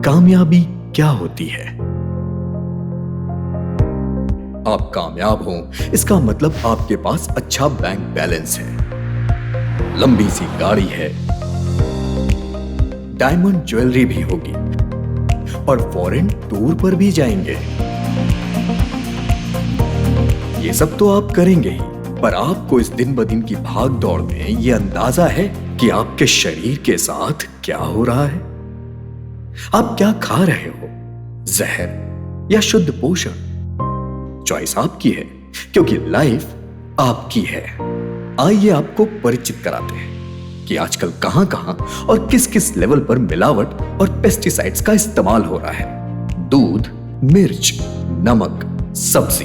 कामयाबी क्या होती है? आप कामयाब हों इसका मतलब आपके पास अच्छा बैंक बैलेंस है, लंबी सी गाड़ी है, डायमंड ज्वेलरी भी होगी और फॉरेन टूर पर भी जाएंगे। ये सब तो आप करेंगे ही, पर आपको इस दिन ब दिन की भाग दौड़ में ये अंदाजा है कि आपके शरीर के साथ क्या हो रहा है? आप क्या खा रहे हो, जहर या शुद्ध पोषण? चॉइस आपकी है, क्योंकि लाइफ आपकी है। आइए आपको परिचित कराते हैं कि आजकल कहां कहां और किस किस लेवल पर मिलावट और पेस्टिसाइड्स का इस्तेमाल हो रहा है। दूध, मिर्च, नमक, सब्जी,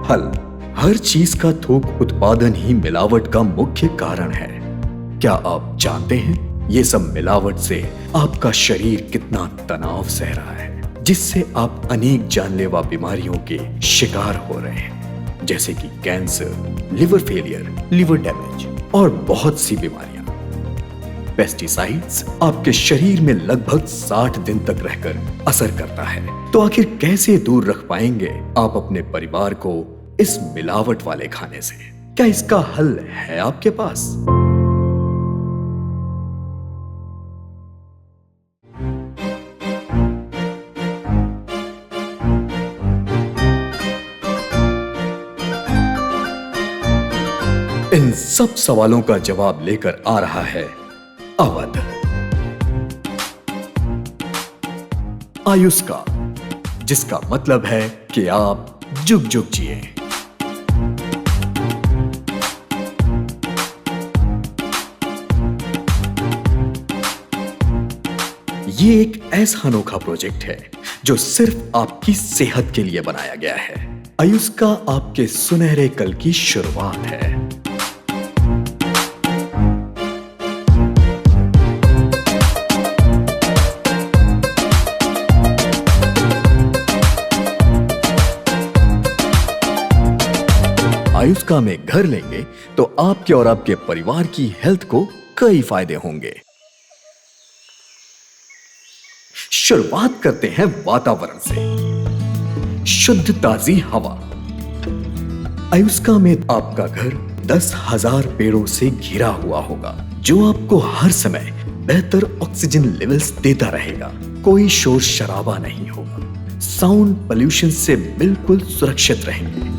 फल, हर चीज का थोक उत्पादन ही मिलावट का मुख्य कारण है। क्या आप जानते हैं ये सब मिलावट से आपका शरीर कितना तनाव सह रहा है, जिससे आप अनेक जानलेवा बीमारियों के शिकार हो रहे हैं, जैसे कि cancer, liver failure, liver damage और बहुत सी बीमारियां। पेस्टिसाइड्स आपके शरीर में लगभग 60 दिन तक रहकर असर करता है। तो आखिर कैसे दूर रख पाएंगे आप अपने परिवार को इस मिलावट वाले खाने से? क्या इसका हल है आपके पास? इन सब सवालों का जवाब लेकर आ रहा है अवध आयुष्का, जिसका मतलब है कि आप जुग जुग जिए। ये एक ऐसा अनोखा प्रोजेक्ट है जो सिर्फ आपकी सेहत के लिए बनाया गया है। आयुष्का आपके सुनहरे कल की शुरुआत है। आयुष्का में घर लेंगे तो आपके और आपके परिवार की हेल्थ को कई फायदे होंगे। शुरुआत करते हैं वातावरण से। शुद्ध ताजी हवा। आयुष्का में आपका घर 10,000 पेड़ों से घिरा हुआ होगा, जो आपको हर समय बेहतर ऑक्सीजन लेवल्स देता रहेगा। कोई शोर शराबा नहीं होगा, साउंड पोल्यूशन से बिल्कुल सुरक्षित रहेंगे।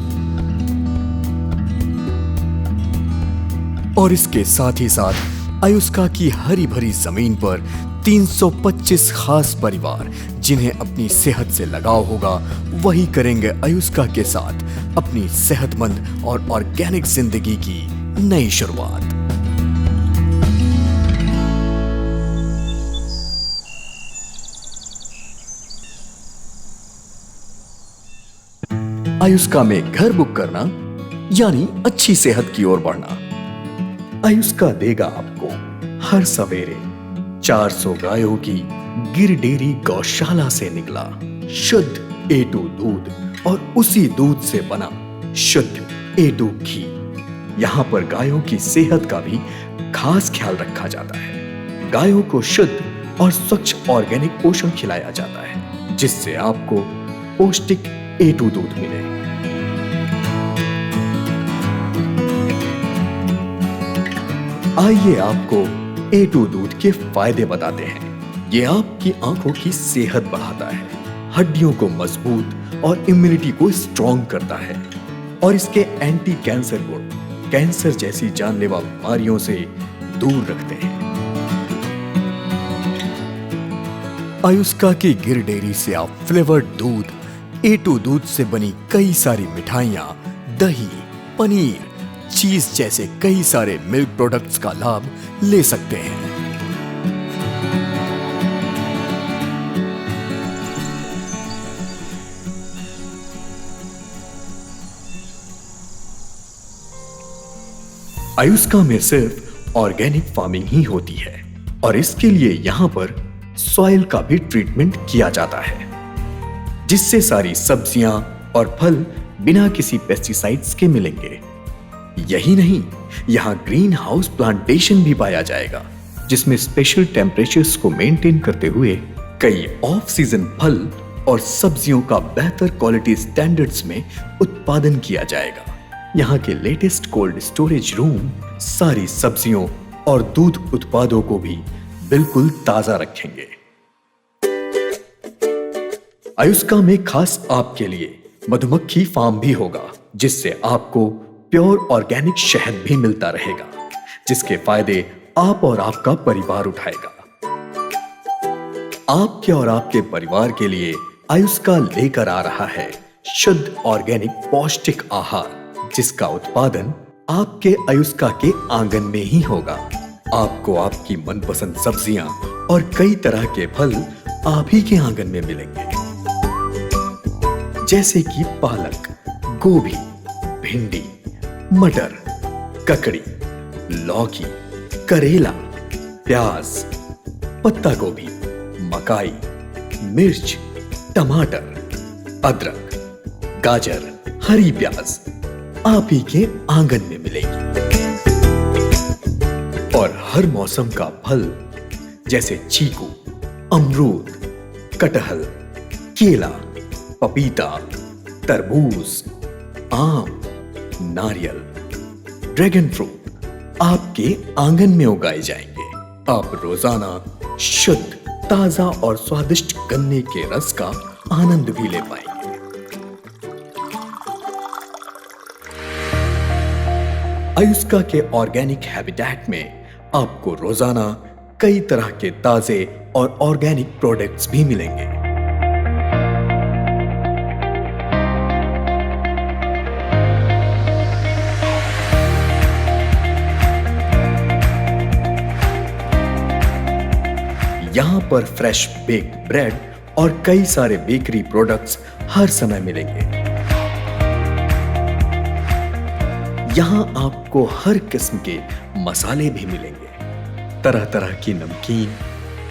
और इसके साथ ही साथ आयुष्का की हरी भरी जमीन पर 325 खास परिवार, जिन्हें अपनी सेहत से लगाव होगा, वही करेंगे आयुष्का के साथ अपनी सेहतमंद और ऑर्गेनिक जिंदगी की नई शुरुआत। आयुष्का में घर बुक करना यानी अच्छी सेहत की ओर बढ़ना। आयुष्का देगा आपको हर सवेरे 400 गायों की गिर डेयरी गौशाला से निकला शुद्ध A2 दूध और उसी दूध से बना शुद्ध A2 घी। यहाँ पर गायों की सेहत का भी खास ख्याल रखा जाता है। गायों को शुद्ध और स्वच्छ ऑर्गेनिक पोषण खिलाया जाता है, जिससे आपको पौष्टिक A2 दूध मिले। आइए आपको A2 दूध के फायदे बताते हैं। ये आपकी आंखों की सेहत बढ़ाता है, हड्डियों को मजबूत और इम्यूनिटी को स्ट्रॉन्ग करता है, और इसके एंटी कैंसर गुण कैंसर जैसी जानलेवा बीमारियों से दूर रखते हैं। आयुष्का की गिर डेयरी से आप फ्लेवर्ड दूध, A2 दूध से बनी कई सारी मिठाइयां, दही, पनीर, चीज जैसे कई सारे मिल्क प्रोडक्ट्स का लाभ ले सकते हैं। आयुष्का में सिर्फ ऑर्गेनिक फार्मिंग ही होती है, और इसके लिए यहाँ पर सॉइल का भी ट्रीटमेंट किया जाता है, जिससे सारी सब्जियां और फल बिना किसी पेस्टिसाइड्स के मिलेंगे। यही नहीं, यहाँ ग्रीन हाउस प्लांटेशन भी पाया जाएगा, जिसमें स्पेशल टेम्परेचर्स को मेंटेन करते हुए कई ऑफ सीजन फल और सब्जियों का बेहतर क्वालिटी स्टैंडर्ड्स में उत्पादन किया जाएगा। यहाँ के लेटेस्ट कोल्ड स्टोरेज रूम सारी सब्जियों और दूध उत्पादों को भी बिल्कुल ताजा रखेंगे। आयुष्का में खास आपके लिए मधुमक्खी फार्म भी होगा, जिससे आपको प्योर ऑर्गेनिक शहद भी मिलता रहेगा, जिसके फायदे आप और आपका परिवार उठाएगा। आपके और आपके परिवार के लिए आयुष्का लेकर आ रहा है शुद्ध ऑर्गेनिक पौष्टिक आहार, जिसका उत्पादन आपके आयुष्का के आंगन में ही होगा। आपको आपकी मनपसंद सब्जियां और कई तरह के फल आप ही के आंगन में मिलेंगे, जैसे कि पालक, गोभी, भिंडी, मटर, ककड़ी, लौकी, करेला, प्याज, पत्ता गोभी, मकाई, मिर्च, टमाटर, अदरक, गाजर, हरी प्याज आप ही के आंगन में मिलेगी। और हर मौसम का फल जैसे चीकू, अमरूद, कटहल, केला, पपीता, तरबूज, आम, नारियल, ड्रैगन फ्रूट आपके आंगन में उगाए जाएंगे। आप रोजाना शुद्ध, ताजा और स्वादिष्ट गन्ने के रस का आनंद भी ले पाएंगे। आयुष्का के ऑर्गेनिक हैबिटेट में आपको रोजाना कई तरह के ताजे और ऑर्गेनिक प्रोडक्ट्स भी मिलेंगे। यहाँ पर फ्रेश बेक्ड ब्रेड और कई सारे बेकरी प्रोडक्ट्स हर समय मिलेंगे। यहाँ आपको हर किस्म के मसाले भी मिलेंगे, तरह तरह की नमकीन,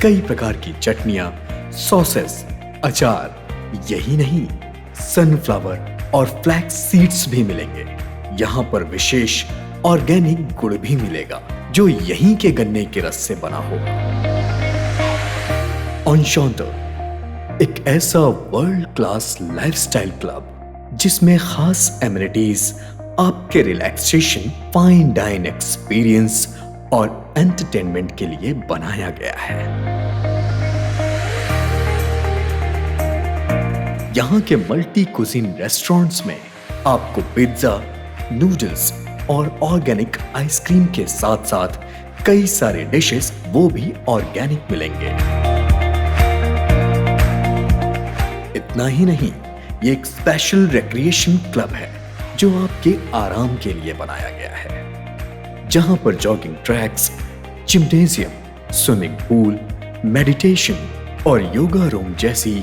कई प्रकार की चटनियां, सॉसेस, अचार, यही नहीं सनफ्लावर और फ्लैक्स सीड्स भी मिलेंगे। यहाँ पर विशेष ऑर्गेनिक गुड़ भी मिलेगा, जो यहीं के गन्ने के रस से बना होगा। एन्चांटर एक ऐसा वर्ल्ड क्लास लाइफस्टाइल क्लब जिसमें खास एमिनिटीज आपके रिलैक्सेशन, फाइन डाइन एक्सपीरियंस और एंटरटेनमेंट के लिए बनाया गया है। यहाँ के मल्टी कुजीन रेस्टोरेंट्स में आपको पिज्जा, नूडल्स और ऑर्गेनिक आइसक्रीम के साथ साथ कई सारे डिशेस वो भी ऑर्गेनिक मिलेंगे। इतना ही नहीं, ये एक स्पेशल रिक्रिएशन क्लब है जो आपके आराम के लिए बनाया गया है, जहां पर jogging tracks, gymnasium, swimming pool, meditation और योगा रूम जैसी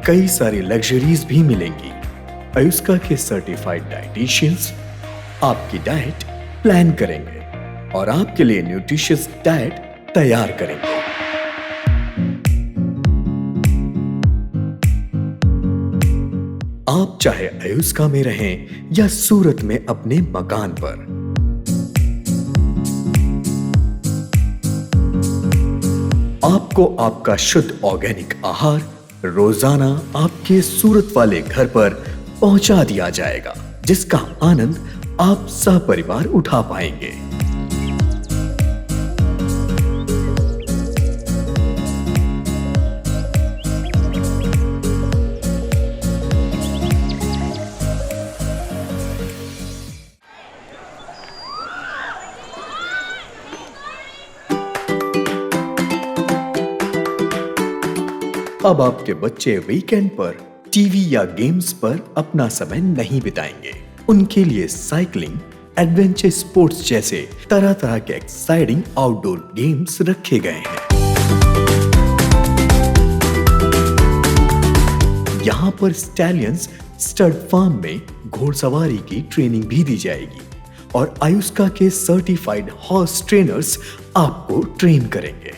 कई सारी लग्जरीज भी मिलेंगी। आयुष्का के सर्टिफाइड डाइटिशियंस आपकी डाइट प्लान करेंगे और आपके लिए न्यूट्रिशियस डाइट तैयार करेंगे। आप चाहे आयुष्का में रहें या सूरत में अपने मकान पर, आपको आपका शुद्ध ऑर्गेनिक आहार रोजाना आपके सूरत वाले घर पर पहुंचा दिया जाएगा, जिसका आनंद आप सपरिवार उठा पाएंगे। अब आपके बच्चे वीकेंड पर टीवी या गेम्स पर अपना समय नहीं बिताएंगे। उनके लिए साइकिलिंग, एडवेंचर स्पोर्ट्स जैसे तरह तरह के एक्साइटिंग आउटडोर गेम्स रखे गए हैं। यहाँ पर स्टैलियंस स्टड फार्म में घोड़सवारी की ट्रेनिंग भी दी जाएगी और आयुष्का के सर्टिफाइड हॉर्स ट्रेनर्स आपको ट्रेन करेंगे।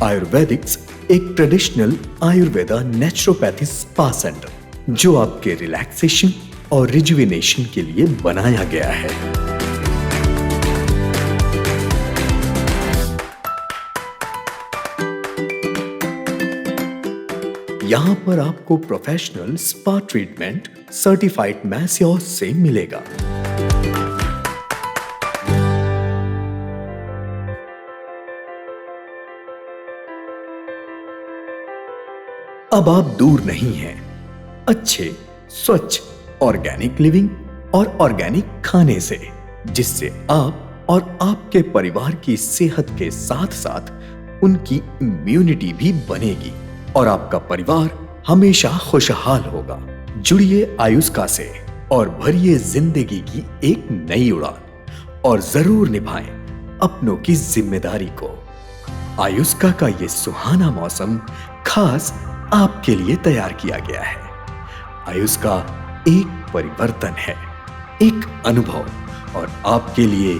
आयुर्वेदिक्स एक traditional Ayurveda naturopathy spa centre जो आपके रिलैक्सेशन और रिजुविनेशन के लिए बनाया गया है। यहाँ पर आपको प्रोफेशनल स्पा ट्रीटमेंट सर्टिफाइड मैस्योर से मिलेगा। अब आप दूर नहीं हैं अच्छे, स्वच्छ, ऑर्गेनिक लिविंग और ऑर्गेनिक खाने से, जिससे आप और आपके परिवार की सेहत के साथ साथ उनकी इम्यूनिटी भी बनेगी और आपका परिवार हमेशा खुशहाल होगा। जुड़िए आयुष्का से और भरिए जिंदगी की एक नई उड़ान और जरूर निभाएं अपनों की जिम्मेदारी को। आयुष्का का ये सुहाना मौसम खास आपके लिए तैयार किया गया है। आयुष्का एक परिवर्तन है, एक अनुभव और आपके लिए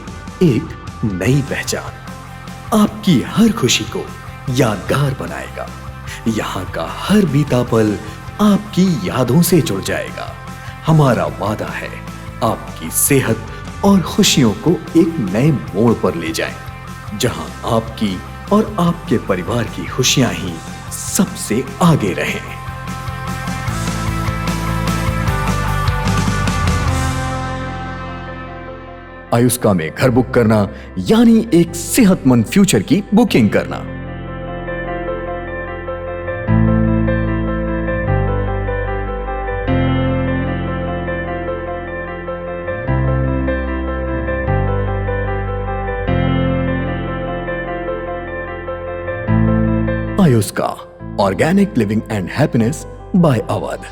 एक नई पहचान। आपकी हर खुशी को यादगार बनाएगा। यहाँ का हर बीता पल आपकी यादों से जुड़ जाएगा। हमारा वादा है आपकी सेहत और खुशियों को एक नए मोड़ पर ले जाएं, जहां आपकी और आपके परिवार की खुशियां ही सबसे आगे रहें। आयुष्का में घर बुक करना यानी एक सेहतमंद फ्यूचर की बुकिंग करना। Ayushka, organic living and happiness by Awadh.